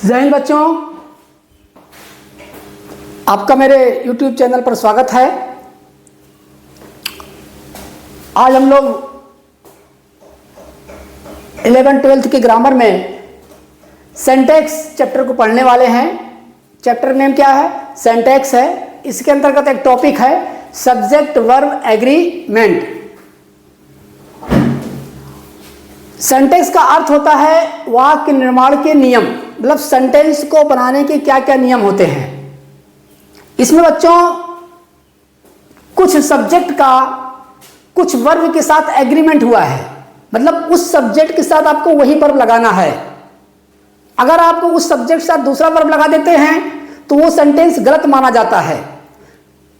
जय हिंद बच्चों, आपका मेरे YouTube चैनल पर स्वागत है। आज हम लोग 11th-12th के ग्रामर में सिंटैक्स चैप्टर को पढ़ने वाले हैं। चैप्टर नेम क्या है? सिंटैक्स है। इसके अंतर्गत एक टॉपिक है सब्जेक्ट वर्ब एग्रीमेंट। सेंटेंस का अर्थ होता है वाक्य निर्माण के नियम, मतलब सेंटेंस को बनाने के क्या क्या नियम होते हैं। इसमें बच्चों कुछ सब्जेक्ट का कुछ वर्ब के साथ एग्रीमेंट हुआ है, मतलब उस सब्जेक्ट के साथ आपको वही वर्ब लगाना है। अगर आपको उस सब्जेक्ट के साथ दूसरा वर्ब लगा देते हैं तो वो सेंटेंस गलत माना जाता है।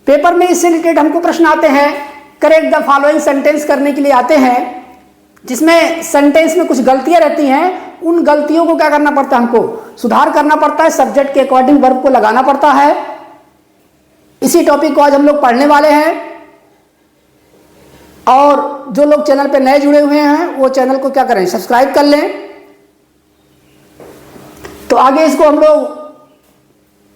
पेपर में इससे रिलेटेड हमको प्रश्न आते हैं, करेक्ट द फॉलोइंग सेंटेंस करने के लिए आते हैं, जिसमें सेंटेंस में कुछ गलतियां रहती हैं। उन गलतियों को क्या करना पड़ता है, हमको सुधार करना पड़ता है, सब्जेक्ट के अकॉर्डिंग वर्ब को लगाना पड़ता है। इसी टॉपिक को आज हम लोग पढ़ने वाले हैं। और जो लोग चैनल पे नए जुड़े हुए हैं वो चैनल को क्या करें, सब्सक्राइब कर लें। तो आगे इसको हम लोग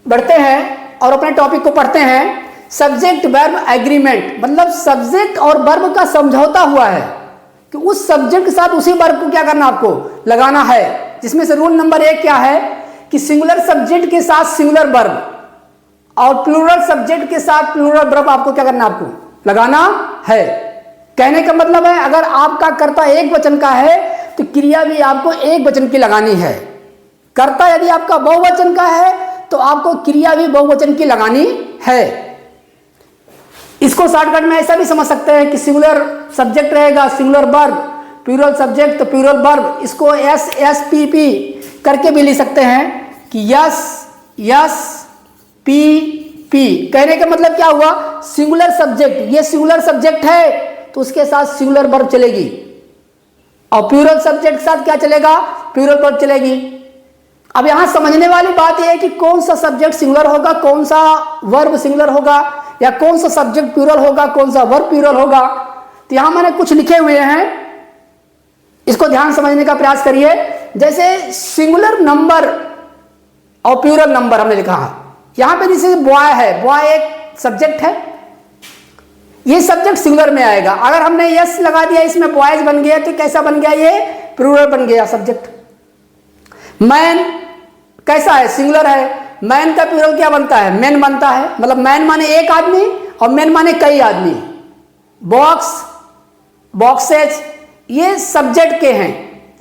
बढ़ते हैं और अपने टॉपिक को पढ़ते हैं। सब्जेक्ट वर्ब एग्रीमेंट, मतलब सब्जेक्ट और वर्ब का समझौता हुआ है कि उस सब्जेक्ट के साथ उसी वर्ब को क्या करना, आपको लगाना है। जिसमें से रूल नंबर 1 क्या है कि सिंगुलर सब्जेक्ट के साथ सिंगुलर वर्ब और प्लूरल सब्जेक्ट के साथ प्लूरल वर्ब आपको क्या करना, आपको लगाना है। कहने का मतलब है अगर आपका कर्ता एक वचन का है तो क्रिया भी आपको एक वचन की लगानी है। कर्ता यदि आपका बहुवचन का है तो आपको क्रिया भी बहुवचन की लगानी है। इसको शॉर्टकट में ऐसा भी समझ सकते हैं कि सिंगुलर सब्जेक्ट रहेगा सिंगुलर वर्ब, प्लूरल सब्जेक्ट तो प्लूरल वर्ब। इसको एस एस पी पी करके भी लिख सकते हैं कि यस यस पी पी। कहने का मतलब क्या हुआ, सिंगुलर सब्जेक्ट, ये सिंगुलर सब्जेक्ट है तो उसके साथ सिंगुलर वर्ब चलेगी, और प्लूरल सब्जेक्ट के साथ क्या चलेगा, प्लूरल वर्ब चलेगी। अब यहां समझने वाली बात यह है कि कौन सा सब्जेक्ट सिंगुलर होगा, कौन सा वर्ब सिंगुलर होगा, या कौन सा सब्जेक्ट प्लूरल होगा, कौन सा वर्ब प्लूरल होगा। तो यहां मैंने कुछ लिखे हुए हैं, इसको ध्यान समझने का प्रयास करिए। जैसे सिंगुलर नंबर और प्लूरल नंबर हमने लिखा है। यहां पे जैसे बॉय है, बॉय एक सब्जेक्ट है, ये सब्जेक्ट सिंगुलर में आएगा। अगर हमने यस लगा दिया इसमें बॉयज बन गया तो कैसा बन गया, ये प्लूरल बन गया सब्जेक्ट। मैन कैसा है, सिंगुलर है, मैन का प्लूरल क्या बनता है, मैन बनता है, मतलब मैन माने एक आदमी और मैन माने कई आदमी। बॉक्स, बॉक्सेज, ये सब्जेक्ट के हैं,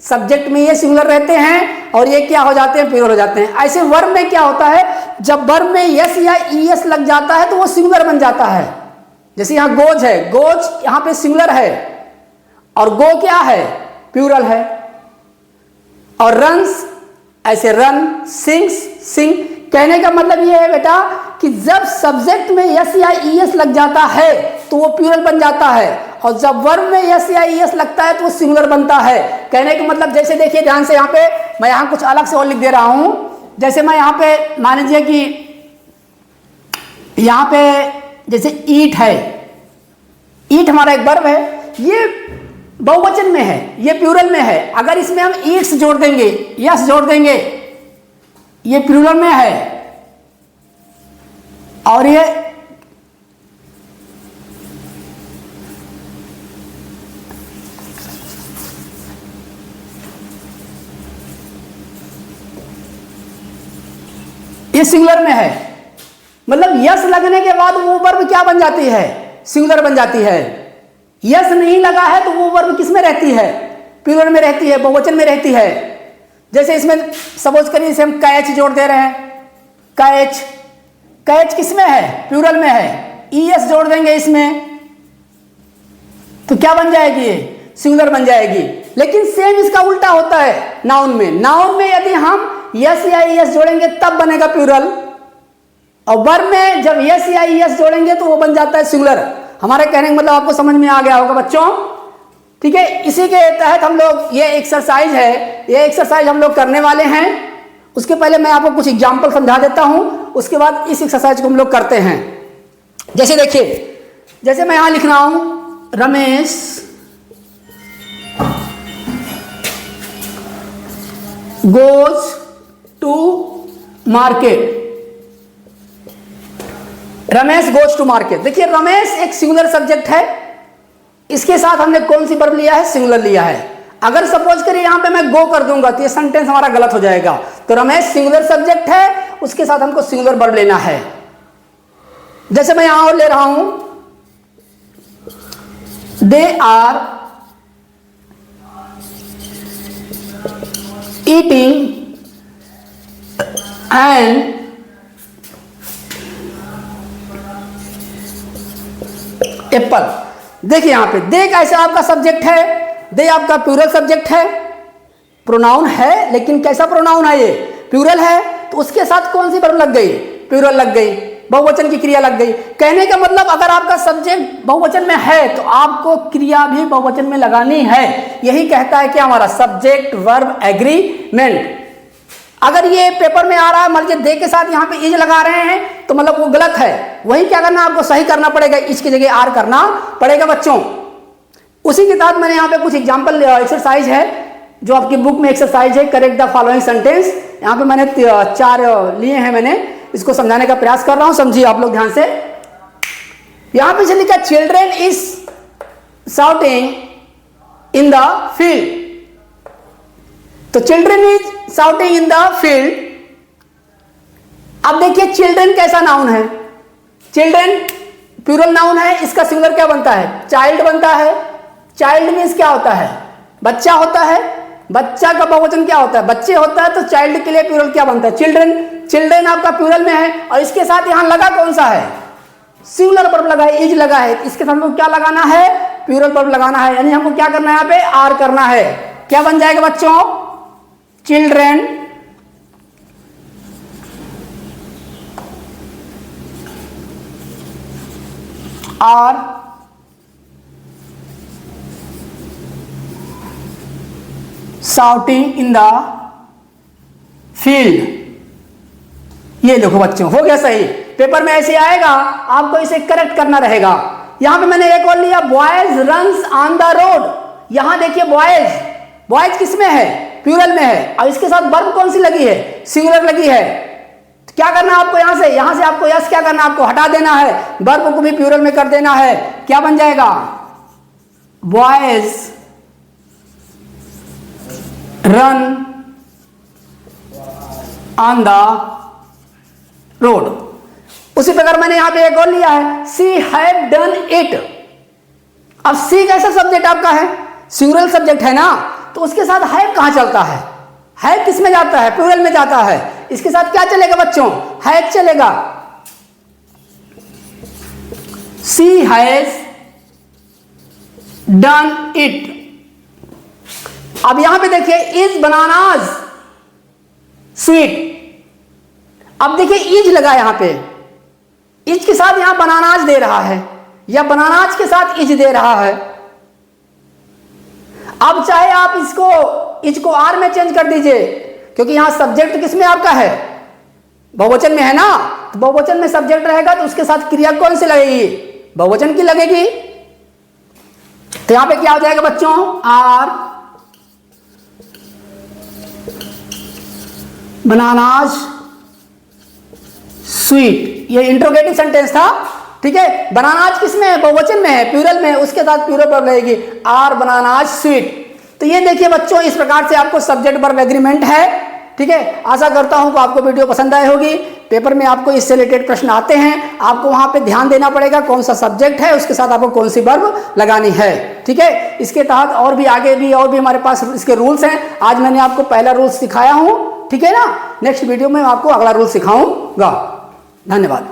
सब्जेक्ट में ये सिंगुलर रहते हैं और ये क्या हो जाते हैं, प्लूरल हो जाते हैं। ऐसे वर्ब में क्या होता है, जब वर्ब में यस या ईएस लग जाता है तो वो सिंगुलर बन जाता है। जैसे यहां गोज है, गोज यहां पे सिंगुलर है और गो क्या है, प्लूरल है। और रन्स, ऐसे रन, सिंग्स, सिंग। कहने का मतलब ये है बेटा कि जब सब्जेक्ट में यस या ईएस लग जाता है तो वो प्लूरल बन जाता है, और जब वर्ब में यस या ईएस लगता है तो वो सिंगुलर बनता है। कहने का मतलब जैसे देखिए ध्यान से, यहां पे मैं यहां कुछ अलग से और लिख दे रहा हूं। जैसे मैं यहां पे मान लीजिए कि यहां पे जैसे ईट है, ईट हमारा एक वर्ब है, ये बहुवचन में है, ये प्लूरल में है। अगर इसमें हम ईट्स जोड़ देंगे, यस जोड़ देंगे, ये प्लूरल में है और ये सिंगुलर में है। मतलब यस लगने के बाद वो वर्ब क्या बन जाती है, सिंगुलर बन जाती है। यस नहीं लगा है तो वो वर्ब किस में रहती है, प्लूरल में रहती है, बहुवचन में रहती है। जैसे इसमें सपोज करिए इसे हम कैच जोड़ दे रहे हैं, कैच, कैच किस में है, प्लूरल में है। ईएस जोड़ देंगे इसमें तो क्या बन जाएगी, सिंगुलर बन जाएगी। लेकिन सेम इसका उल्टा होता है नाउन में। नाउन में यदि हम यस या ईएस जोड़ेंगे तब बनेगा प्लूरल, और वर्ब में जब यस या ईएस जोड़ेंगे तो वो बन जाता है सिंगुलर। हमारे कहने का मतलब आपको समझ में आ गया होगा बच्चों, ठीक है। इसी के तहत हम लोग, ये एक्सरसाइज है, ये एक्सरसाइज हम लोग करने वाले हैं। उसके पहले मैं आपको कुछ एग्जाम्पल समझा देता हूं, उसके बाद इस एक्सरसाइज को हम लोग करते हैं। जैसे देखिए, जैसे मैं यहां लिख रहा हूं Ramesh goes to market, Ramesh goes to market. देखिए रमेश एक सिंगुलर सब्जेक्ट है, इसके साथ हमने कौन सी वर्ब लिया है, सिंगुलर लिया है। अगर सपोज करिए यहां पे मैं गो कर दूंगा तो ये सेंटेंस हमारा गलत हो जाएगा। तो रमेश सिंगुलर सब्जेक्ट है, उसके साथ हमको सिंगुलर वर्ब लेना है। जैसे मैं यहां और ले रहा हूं, they are eating and apple. देखिए यहां पे दे कैसा आपका सब्जेक्ट है, दे आपका प्लूरल सब्जेक्ट है, प्रोनाउन है, लेकिन कैसा प्रोनाउन है, ये प्लूरल है, तो उसके साथ कौन सी वर्ब लग गई, प्लूरल लग गई, बहुवचन की क्रिया लग गई। कहने का मतलब अगर आपका सब्जेक्ट बहुवचन में है तो आपको क्रिया भी बहुवचन में लगानी है। यही कहता है कि हमारा सब्जेक्ट वर्ब एग्रीमेंट। अगर ये पेपर में आ रहा है मान लीजिए दे के साथ यहाँ पे इज लगा रहे हैं तो मतलब वो गलत है, वही क्या करना आपको सही करना पड़ेगा, इज की जगह आर करना पड़ेगा बच्चों। उसी के साथ मैंने यहाँ पे कुछ एग्जाम्पल एक्सरसाइज है जो आपकी बुक में एक्सरसाइज है, करेक्ट द फॉलोइंग सेंटेंस। यहाँ पे मैंने 4 लिए हैं, मैंने इसको समझाने का प्रयास कर रहा हूं, समझिए आप लोग ध्यान से। यहां पे लिखा children is shouting in the field, तो children is shouting in the field. अब देखिए चिल्ड्रेन कैसा नाउन है, चिल्ड्रेन प्लूरल नाउन है, इसका सिंगुलर क्या बनता है, चाइल्ड बनता है। चाइल्ड मीन्स क्या होता है, बच्चा होता है, बच्चा का बहुवचन क्या होता है, बच्चे होता है, तो चाइल्ड के लिए प्लूरल क्या बनता है, चिल्ड्रेन। चिल्ड्रेन आपका प्लूरल में है और इसके साथ यहां लगा कौन सा है, सिंगुलर वर्ब लगा है, इज लगा है, इसके साथ हमको क्या लगाना है, प्लूरल वर्ब लगाना है, यानी हमको क्या करना है, यहाँ पे आर करना है। क्या बन जाएगा बच्चों, children are shouting in the field. ये देखो बच्चों हो गया सही, पेपर में ऐसे आएगा, आपको इसे करेक्ट करना रहेगा। यहां पे मैंने एक और लिया, boys runs on the road. यहां देखिए बॉयज, बॉयज किस में है, प्लूरल में है, और इसके साथ वर्ब कौन सी लगी है, सिंगुलर लगी है। तो क्या करना है आपको, यहां से आपको यस क्या करना है, आपको हटा देना है, वर्ब को भी प्लूरल में कर देना है। क्या बन जाएगा, boys run on the road. उसी प्रकार मैंने यहां पे एक और लिया है, सी हैव डन इट। अब सी कैसा सब्जेक्ट आपका है, सिंगुलर सब्जेक्ट है ना, तो उसके साथ हैव कहां चलता है, हैव किस में जाता है, प्लूरल में जाता है। इसके साथ क्या चलेगा बच्चों, हैव चलेगा। सी हैज डन इट। अब यहां पे देखिए इज बनानाज स्वीट। अब देखिए इज लगा यहां पे, इज के साथ यहां बनानाज दे रहा है या बनानाज के साथ इज दे रहा है। अब चाहे आप इसको इज को आर में चेंज कर दीजिए, क्योंकि यहां सब्जेक्ट किस में आपका है, बहुवचन में है ना, तो बहुवचन में सब्जेक्ट रहेगा तो उसके साथ क्रिया कौन सी लगेगी, बहुवचन की लगेगी। तो यहां पे क्या हो जाएगा बच्चों, आर बनानाज स्वीट। ये इंट्रोगेटिव सेंटेंस था, ठीक है। बनानाज किस में है, बहुवचन में है, प्लूरल में, उसके साथ प्लूरल वर्ब लगेगी, आर बनानाज स्वीट। तो ये देखिए बच्चों, इस प्रकार से आपको सब्जेक्ट वर्ब एग्रीमेंट है, ठीक है। आशा करता हूं कि आपको वीडियो पसंद आई होगी। पेपर में आपको इससे रिलेटेड प्रश्न आते हैं, आपको वहां पे ध्यान देना पड़ेगा कौन सा सब्जेक्ट है, उसके साथ आपको कौन सी वर्ब लगानी है, ठीक है। इसके तहत और भी आगे भी और भी हमारे पास इसके रूल्स हैं। आज मैंने आपको पहला रूल सिखाया हूं, ठीक है ना। नेक्स्ट वीडियो में आपको अगला रूल सिखाऊंगा। धन्यवाद।